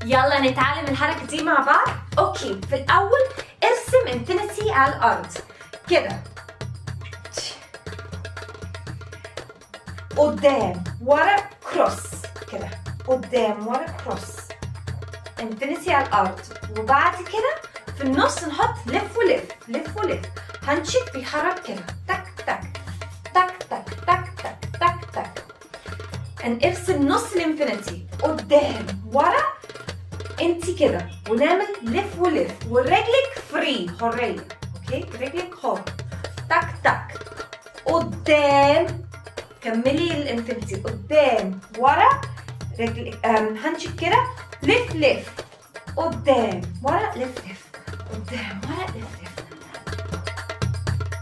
يلا نتعلم الحركة دي مع بعض. اوكي، في الأول ارسم انفينيتي على الأرض كده، قدام ورا كروس كده، قدام ورا كروس، انفينيتي على الأرض. وبعد كده في النص نحط لف ولف لف ولف، هنشيك بيحرك كده، تك تك تك تك تك تك تك تك. هنرسم نص الانفينيتي قدام ورا انتي كده، ونعمل لف ولف، ورجلك فري، حرية. اوكي، رجلك حر، تك تك قدام، كملي الانفينيتي قدام ورا، رجلك هنشك كده، لف لف قدام ورا، لف لف قدام ورا.